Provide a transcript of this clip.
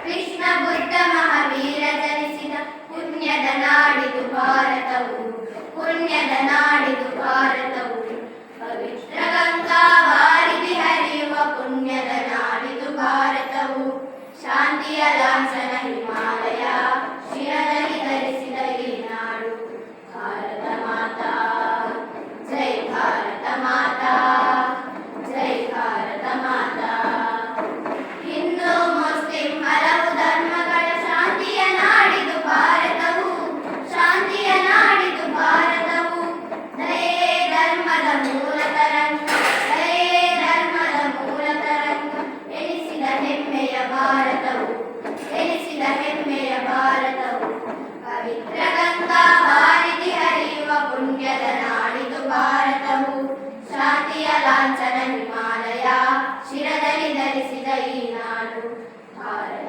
ಕೃಷ್ಣ ಬುದ್ಧ ಮಹಾವೀರ ಜನಿಸಿದ ಪುಣ್ಯದ ನಾಡಿದು ಭಾರತವು, ಪುಣ್ಯದ ನಾಡಿದು ಭಾರತವು. ಪವಿತ್ರ ಗಂಗಾ ವಾರಿಧಿ ಹರಿಯುವ ಪುಣ್ಯದ ನಾಡಿದು ಭಾರತವು. ಶಾಂತಿಯ ಲಾಂಛನ ಹಿಮಾಲಯ ಶಿರದಲ್ಲಿ ಧರಿಸಿದ ಈ ನಾಡು. ಭಾರತ ಮಾತಾ ಜೈ, ಭಾರತ ಮಾತಾ ಜೈ, ಭಾರತ ಮಾತಾ. ಹಿಂದೂ ಮುಸ್ಲಿಂ ಹಲವು ಧರ್ಮಗಳ ಶಾಂತಿಯ ನಾಡಿದು ಭಾರತವು, ಶಾಂತಿಯ ನಾಡಿದು ಭಾರತವು. ದಯೆ ಧರ್ಮದ ಮೂಲ ತರಂಗ, ದಯೆ ಧರ್ಮದ ಮೂಲ ತರಂಗ. ಎನಿಸಿದ ಹೆಮ್ಮೆಯ ಭಾರತವು, ಎನಿಸಿದ ಹೆಮ್ಮೆಯ ಭಾರತವು. ಪವಿತ್ರ ಗಂಗಾ ವಾರಿಧಿ ಹರಿಯುವ ಪುಣ್ಯದ ನಾಡಿದು ಭಾರತವು. ಶಾಂತಿಯ ಲಾಂಛನ ಹಿಮಾಲಯ ಶಿರದಲ್ಲಿ ಧರಿಸಿದ ಈ ನಾಡು. ಭಾರತ